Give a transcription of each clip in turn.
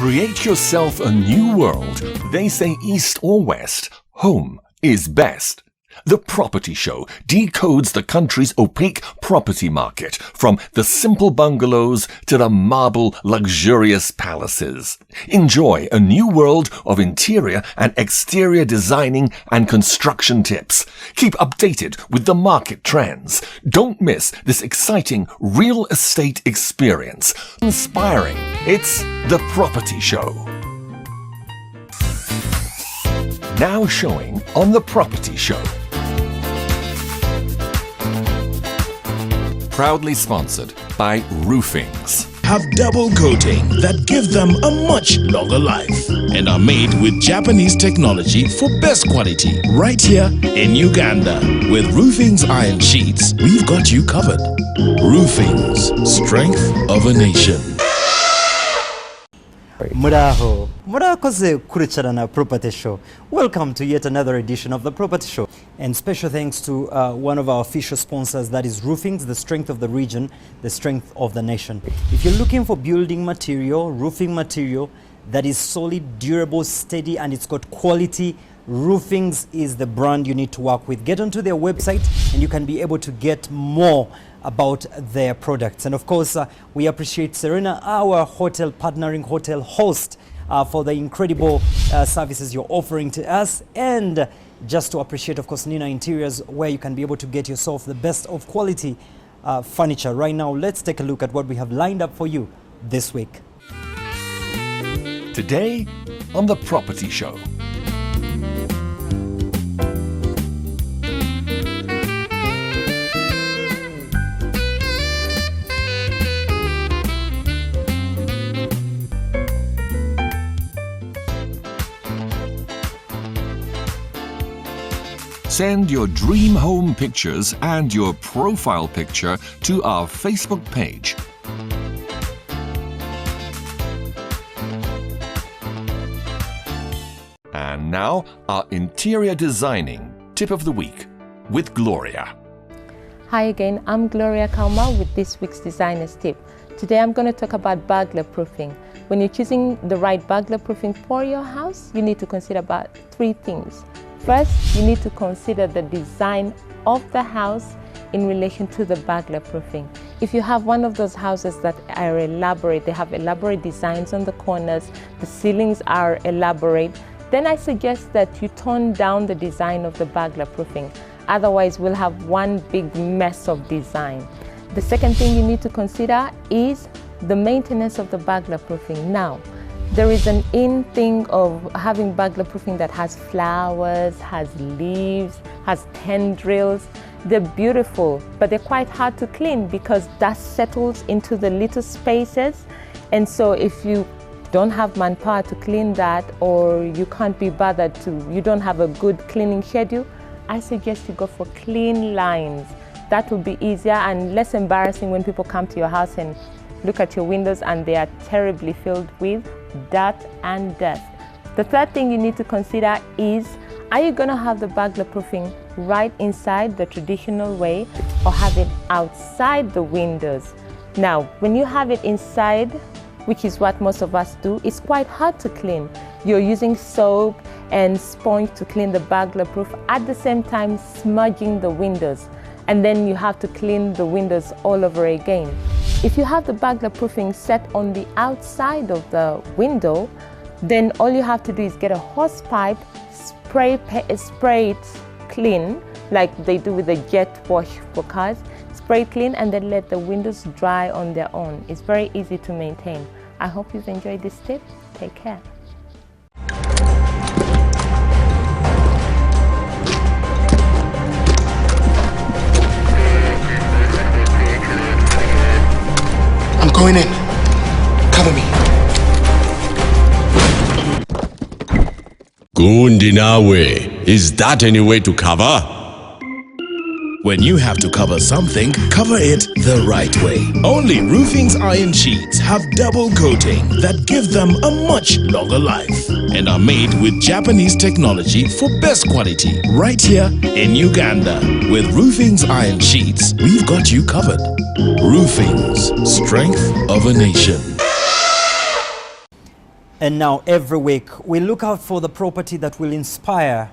Create yourself a new world. They say east or west, home is best. The Property Show decodes the country's opaque property market, from the simple bungalows to the marble luxurious palaces. Enjoy a new world of interior and exterior designing and construction tips. Keep updated with the market trends. Don't miss this exciting real estate experience. Inspiring. It's The Property Show. Now showing on The Property Show. Proudly sponsored by Roofings. Have double coating that give them a much longer life and are made with Japanese technology for best quality right here in Uganda. With Roofings iron sheets, we've got you covered. Roofings, strength of a nation. Muraho, murakoze kuricharana Property Show. Welcome to yet another edition of the Property Show. And special thanks to one of our official sponsors, that is Roofings, the strength of the region, the strength of the nation. If you're looking for building material, roofing material that is solid, durable, steady, and it's got quality, Roofings is the brand you need to work with. Get onto their website and you can be able to get more about their products. And of course, we appreciate Serena, our hotel partnering hotel host, for the incredible services you're offering to us. And just to appreciate, of course, Nina Interiors, where you can be able to get yourself the best of quality furniture. Right now, let's take a look at what we have lined up for you this week. Today on The Property Show. Send your dream home pictures and your profile picture to our Facebook page. And now, our interior designing tip of the week with Gloria. Hi again, I'm Gloria Kalma with this week's designer's tip. Today I'm going to talk about burglar proofing. When you're choosing the right burglar proofing for your house, you need to consider about 3 things. First, you need to consider the design of the house in relation to the burglar proofing. If you have one of those houses that are elaborate, they have elaborate designs on the corners, the ceilings are elaborate, then I suggest that you tone down the design of the burglar proofing. Otherwise, we'll have one big mess of design. The second thing you need to consider is the maintenance of the burglar proofing. Now, there is an in thing of having burglar proofing that has flowers, has leaves, has tendrils. They're beautiful, but they're quite hard to clean because dust settles into the little spaces. And so if you don't have manpower to clean that, or you can't be bothered to, you don't have a good cleaning schedule, I suggest you go for clean lines. That will be easier and less embarrassing when people come to your house and look at your windows and they are terribly filled with dirt and dust. The third thing you need to consider is, are you going to have the burglar proofing right inside the traditional way or have it outside the windows? Now, when you have it inside, which is what most of us do, it's quite hard to clean. You're using soap and sponge to clean the burglar proof, at the same time smudging the windows. And then you have to clean the windows all over again. If you have the burglar proofing set on the outside of the window, then all you have to do is get a hose pipe, spray it clean, like they do with the jet wash for cars. Spray it clean and then let the windows dry on their own. It's very easy to maintain. I hope you've enjoyed this tip. Take care. Going in. Cover me. Gundinawe, is that any way to cover? When you have to cover something, cover it the right way. Only Roofings iron sheets have double coating that give them a much longer life and are made with Japanese technology for best quality right here in Uganda. With Roofings iron sheets, we've got you covered. Roofings, strength of a nation. And now every week we look out for the property that will inspire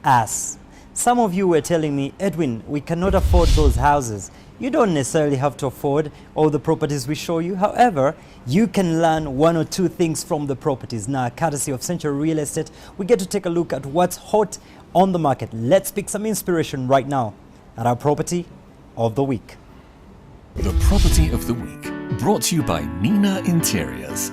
us. Some of you were telling me, Edwin, we cannot afford those houses. You don't necessarily have to afford all the properties we show you. However, you can learn one or two things from the properties. Now, courtesy of Century Real Estate, we get to take a look at what's hot on the market. Let's pick some inspiration right now at our property of the week. The Property of the Week, brought to you by Nina Interiors.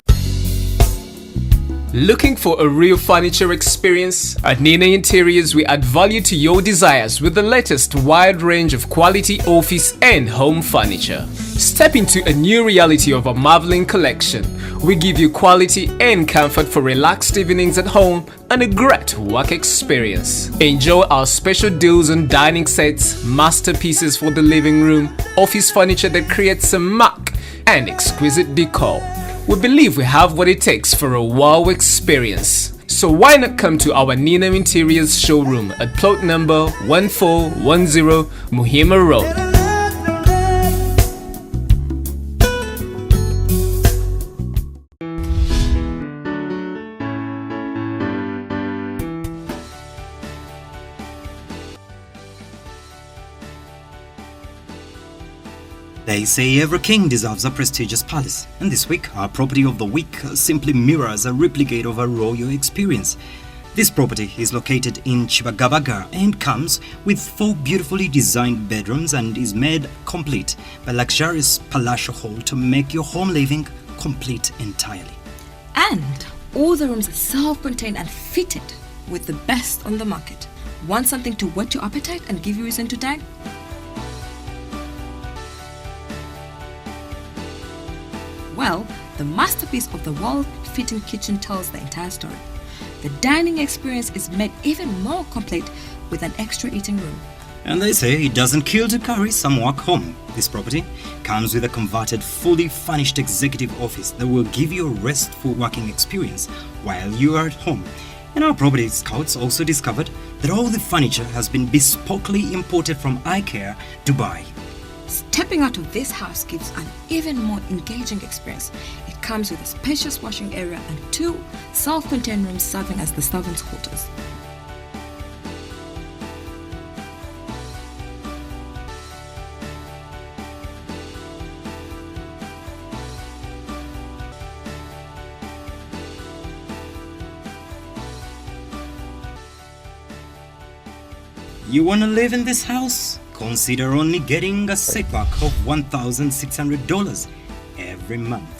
Looking for a real furniture experience? At Nina Interiors, we add value to your desires with the latest wide range of quality office and home furniture. Step into a new reality of our marveling collection. We give you quality and comfort for relaxed evenings at home and a great work experience. Enjoy our special deals on dining sets, masterpieces for the living room, office furniture that creates a mark, and exquisite decor. We believe we have what it takes for a wow experience. So why not come to our Nina Interiors showroom at plot number 1410 Muhima Road. They say every king deserves a prestigious palace, and this week our property of the week simply mirrors a replicate of a royal experience. This property is located in Chibagabaga and comes with 4 beautifully designed bedrooms and is made complete by luxurious palatial hall to make your home living complete entirely. And all the rooms are self-contained and fitted with the best on the market. Want something to whet your appetite and give you reason to dine? Well, the masterpiece of the wall-fitting kitchen tells the entire story. The dining experience is made even more complete with an extra eating room. And they say it doesn't kill to carry some work home. This property comes with a converted, fully furnished executive office that will give you a restful working experience while you are at home. And our property scouts also discovered that all the furniture has been bespokely imported from IKEA, Dubai. Stepping out of this house gives an even more engaging experience. It comes with a spacious washing area and 2 self-contained rooms serving as the servants' quarters. You want to live in this house? Consider only getting a setback of $1,600 every month.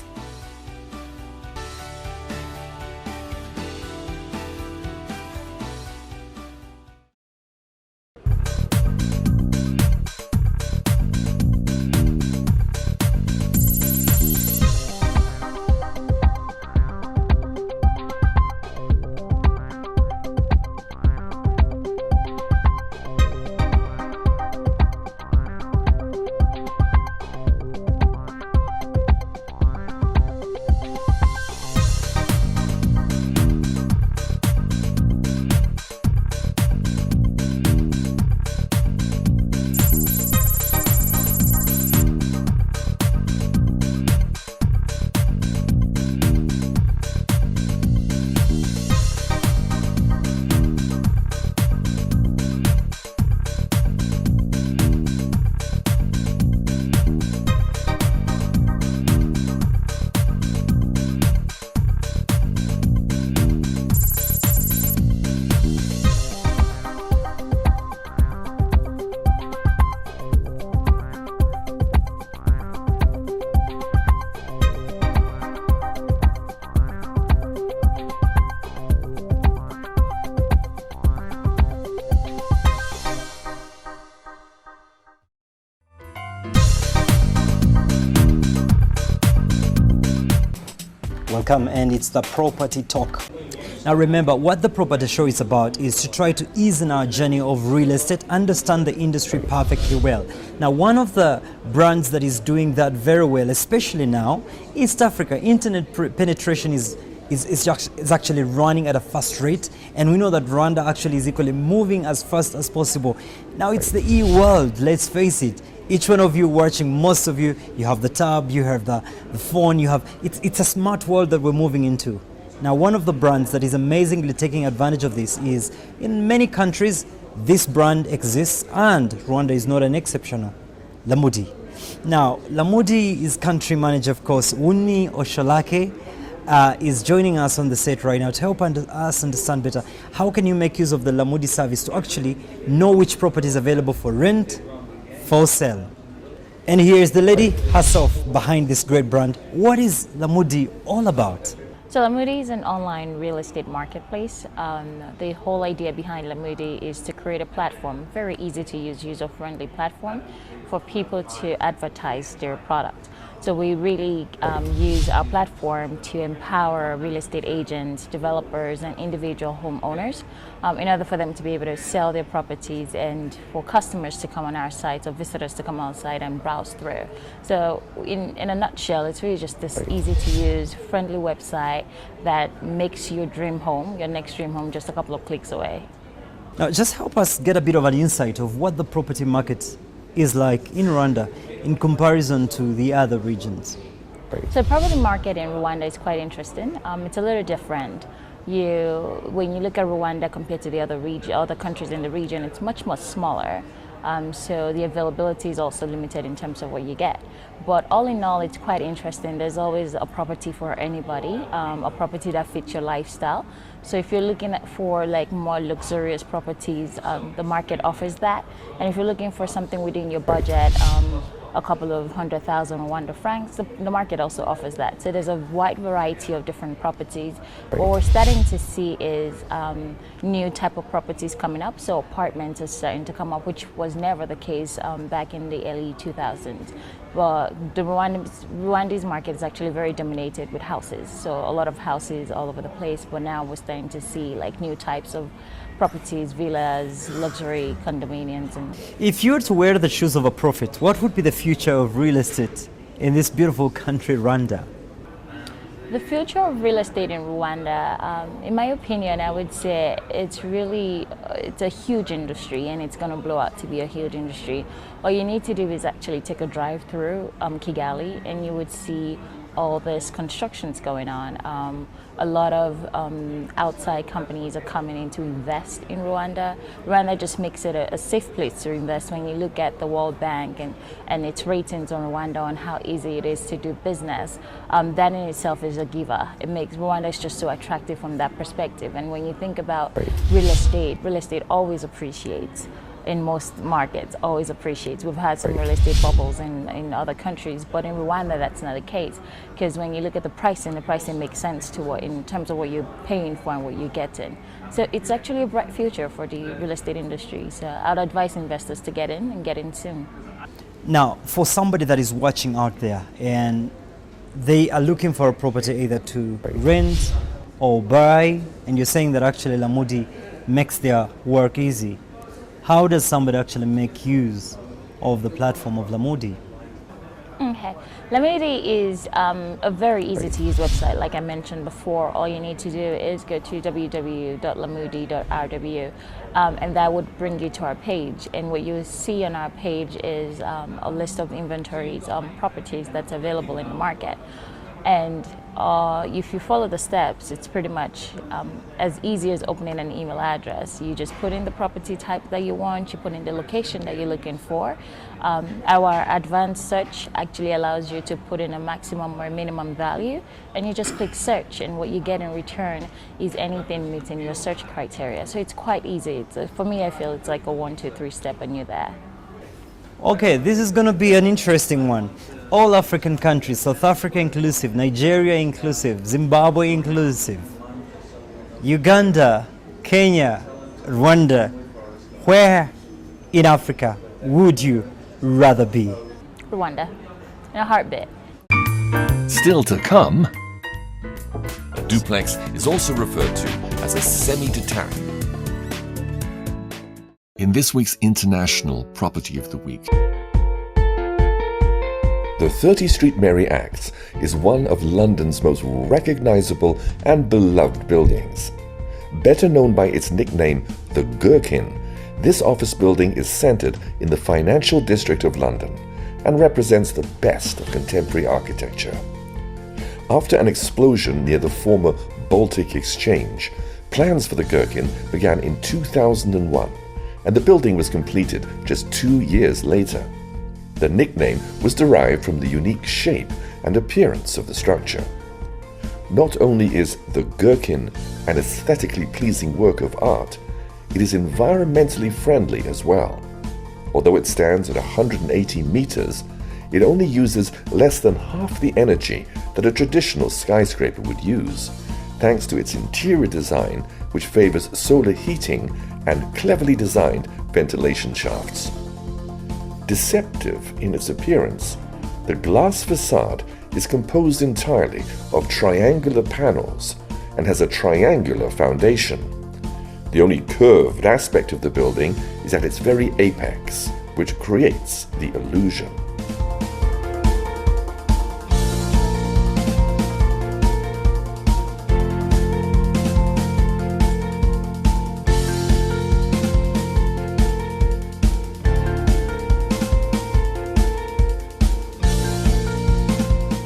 Welcome, and it's the Property Talk. Now remember, what the Property Show is about is to try to ease in our journey of real estate, understand the industry perfectly well. Now, one of the brands that is doing that very well, especially now, East Africa. Internet penetration is actually running at a fast rate, and we know that Rwanda actually is equally moving as fast as possible. Now it's the e-world, let's face it. Each one of you watching, most of you, you have the tab, you have the phone, it's a smart world that we're moving into. Now, one of the brands that is amazingly taking advantage of this is, in many countries, this brand exists, and Rwanda is not an exception. Lamudi. Now, Lamudi is country manager, of course. Uni Oshalake is joining us on the set right now to help us understand better how can you make use of the Lamudi service to actually know which property is available for rent, for sale. And here is the lady herself behind this great brand. What is Lamudi all about? So Lamudi is an online real estate marketplace. The whole idea behind Lamudi is to create a platform, very easy to use, user-friendly platform for people to advertise their product. So we really use our platform to empower real estate agents, developers, and individual homeowners in order for them to be able to sell their properties and for customers to come on our site or visitors to come on our site and browse through. So in a nutshell, it's really just this easy to use, friendly website that makes your dream home, your next dream home, just a couple of clicks away. Now, just help us get a bit of an insight of what the property market is like in Rwanda in comparison to the other regions. So the property market in Rwanda is quite interesting. It's a little different. When you look at Rwanda compared to the other countries in the region, it's much more smaller. So the availability is also limited in terms of what you get. But all in all, it's quite interesting. There's always a property for anybody, a property that fits your lifestyle. So if you're looking for like more luxurious properties, the market offers that. And if you're looking for something within your budget, a couple of 100,000 Rwanda francs, the market also offers that. So there's a wide variety of different properties. What we're starting to see is new type of properties coming up. So apartments are starting to come up, which was never the case back in the early 2000s. But the Rwandese market is actually very dominated with houses. So a lot of houses all over the place, but now we're starting to see like new types of properties, villas, luxury condominiums. And if you were to wear the shoes of a prophet, what would be the future of real estate in this beautiful country, Rwanda? The future of real estate in Rwanda, in my opinion, I would say it's a huge industry, and it's going to blow out to be a huge industry. All you need to do is actually take a drive through Kigali, and you would see all this constructions going on. A lot of outside companies are coming in to invest in Rwanda. Rwanda just makes it a safe place to invest. When you look at the World Bank and its ratings on Rwanda on how easy it is to do business, that in itself is a giver. It makes Rwanda just so attractive from that perspective. And when you think about real estate always appreciates. In most markets, always appreciates. We've had some real estate bubbles in other countries, but in Rwanda that's not the case, because when you look at the pricing makes sense to in terms of what you're paying for and what you're getting. So it's actually a bright future for the real estate industry. So I'd advise investors to get in and get in soon. Now, for somebody that is watching out there and they are looking for a property either to rent or buy, and you're saying that actually Lamudi makes their work easy, how does somebody actually make use of the platform of Lamudi? Okay, Lamudi is a very easy to use website. Like I mentioned before, all you need to do is go to www.lamudi.rw, and that would bring you to our page. And what you see on our page is a list of inventories, properties that's available in the market. And if you follow the steps, it's pretty much as easy as opening an email address. You just put in the property type that you want, you put in the location that you're looking for. Our advanced search actually allows you to put in a maximum or minimum value, and you just click search, and what you get in return is anything meeting your search criteria. So it's quite easy. For me, I feel it's like a 1, 2, 3 step and you're there. Okay, this is going to be an interesting one. All African countries, South Africa inclusive, Nigeria inclusive, Zimbabwe inclusive, Uganda, Kenya, Rwanda. Where in Africa would you rather be? Rwanda, in a heartbeat. Still to come, a duplex is also referred to as a semi-detached. In this week's International Property of the Week, the 30 Street Mary Acts is one of London's most recognizable and beloved buildings. Better known by its nickname, the Gherkin, this office building is centered in the financial district of London and represents the best of contemporary architecture. After an explosion near the former Baltic Exchange, plans for the Gherkin began in 2001, and the building was completed just 2 years later. The nickname was derived from the unique shape and appearance of the structure. Not only is the Gherkin an aesthetically pleasing work of art, it is environmentally friendly as well. Although it stands at 180 meters, it only uses less than half the energy that a traditional skyscraper would use, thanks to its interior design, which favors solar heating and cleverly designed ventilation shafts. Deceptive in its appearance, the glass facade is composed entirely of triangular panels and has a triangular foundation. The only curved aspect of the building is at its very apex, which creates the illusion.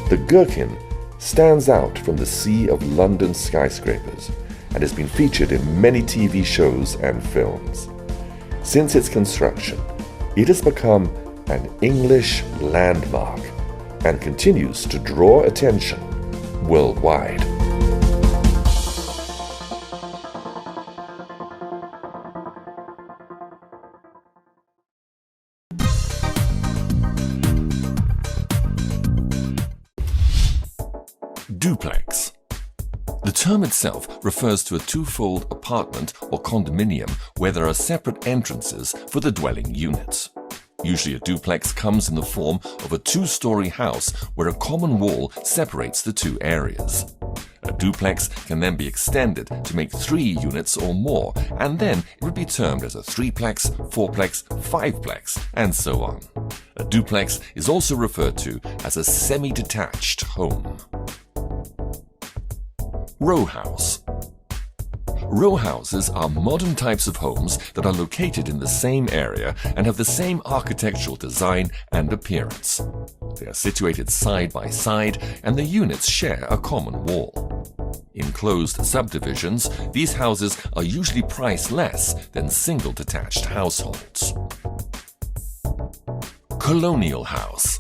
The Gherkin stands out from the sea of London skyscrapers and has been featured in many TV shows and films. Since its construction, it has become an English landmark and continues to draw attention worldwide. Duplex. The term itself refers to a twofold apartment or condominium where there are separate entrances for the dwelling units. Usually a duplex comes in the form of a two-story house where a common wall separates the two areas. A duplex can then be extended to make 3 units or more, and then it would be termed as a 3-plex, 4-plex, 5-plex, and so on. A duplex is also referred to as a semi-detached home. Row house. Row houses are modern types of homes that are located in the same area and have the same architectural design and appearance. They are situated side by side and the units share a common wall. In closed subdivisions, these houses are usually priced less than single detached households. Colonial house.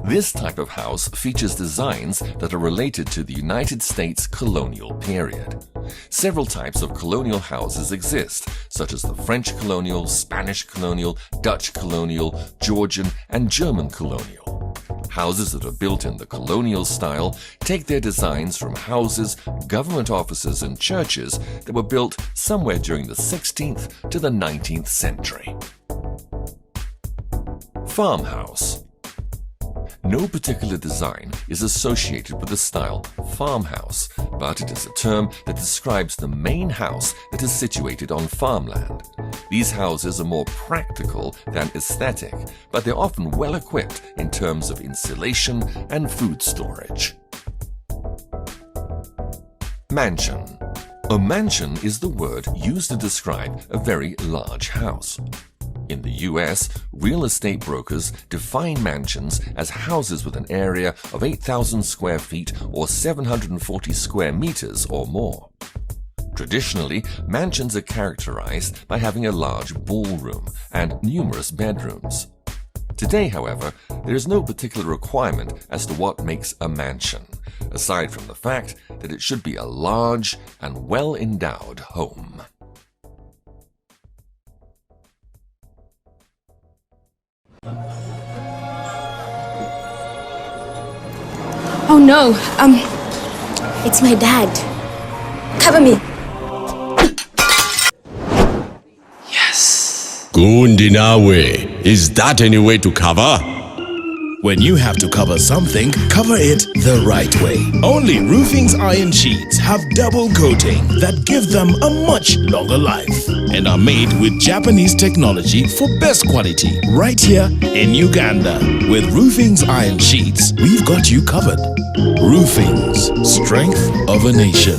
This type of house features designs that are related to the United States colonial period. Several types of colonial houses exist, such as the French colonial, Spanish colonial, Dutch colonial, Georgian, and German colonial. Houses that are built in the colonial style take their designs from houses, government offices, and churches that were built somewhere during the 16th to the 19th century. Farmhouse. No particular design is associated with the style farmhouse, but it is a term that describes the main house that is situated on farmland. These houses are more practical than aesthetic, but they're often well equipped in terms of insulation and food storage. Mansion. A mansion is the word used to describe a very large house. In the US, real estate brokers define mansions as houses with an area of 8,000 square feet or 740 square meters or more. Traditionally, mansions are characterized by having a large ballroom and numerous bedrooms. Today, however, there is no particular requirement as to what makes a mansion, aside from the fact that it should be a large and well-endowed home. Oh no, it's my dad. Cover me. Yes. Gundinawe, is that any way to cover? When you have to cover something, cover it the right way. Only Roofing's iron sheets have double coating that give them a much longer life and are made with Japanese technology for best quality right here in Uganda. With Roofing's iron sheets, we've got you covered. Roofing's, strength of a nation.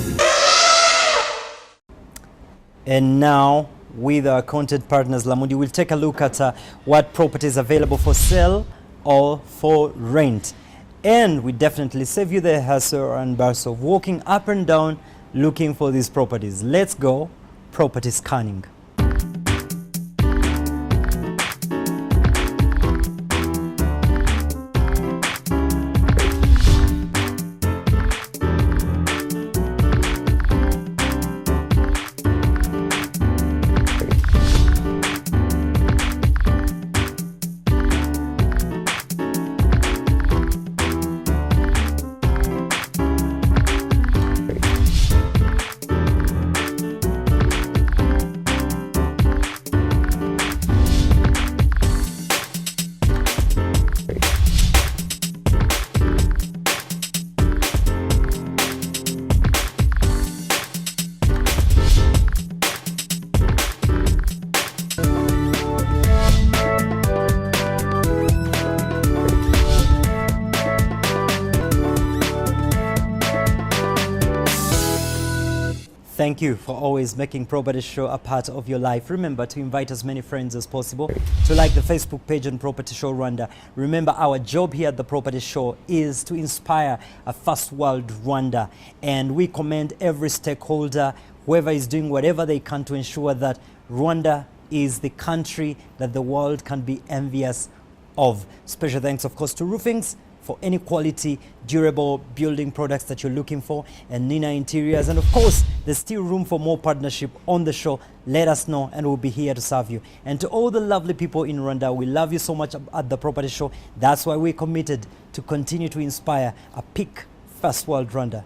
And now, with our content partners, Lamudi, we'll take a look at what properties available for sale or for rent. And we definitely save you the hassle and bustle of walking up and down looking for these properties. Let's go property scanning. Thank you for always making Property Show a part of your life. Remember to invite as many friends as possible to like the Facebook page on Property Show Rwanda. Remember, our job here at the Property Show is to inspire a first world Rwanda. And we commend every stakeholder, whoever is doing whatever they can to ensure that Rwanda is the country that the world can be envious of. Special thanks, of course, to Roofings for any quality, durable building products that you're looking for, and Nina Interiors. And of course, there's still room for more partnership on the show. Let us know and we'll be here to serve you. And to all the lovely people in Rwanda, we love you so much at the Property Show. That's why we're committed to continue to inspire a peak first world Rwanda.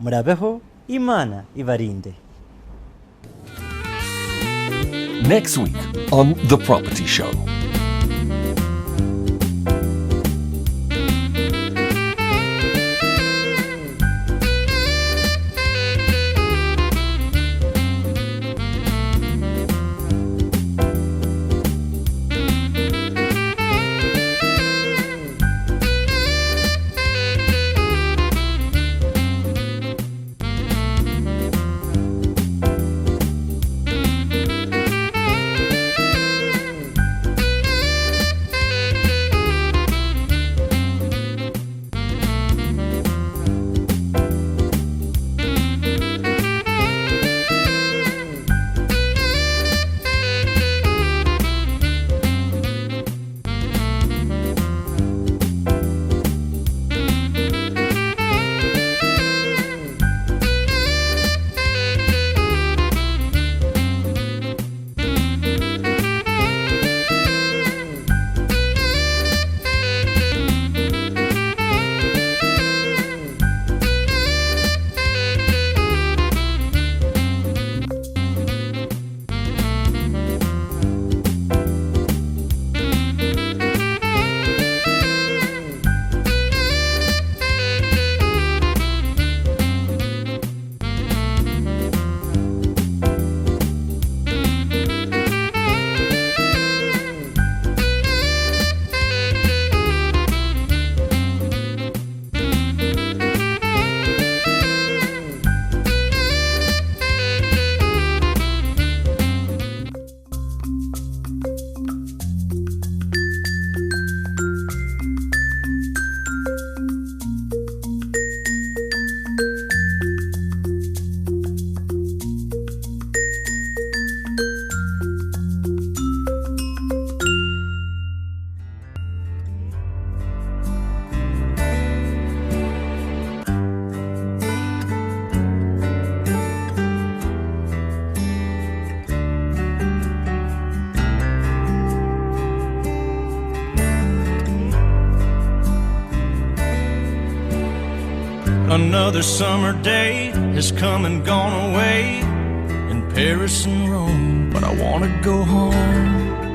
Murabeho, Imana Ivarinde. Next week on The Property Show. Another summer day has come and gone away in Paris and Rome, but I wanna go home.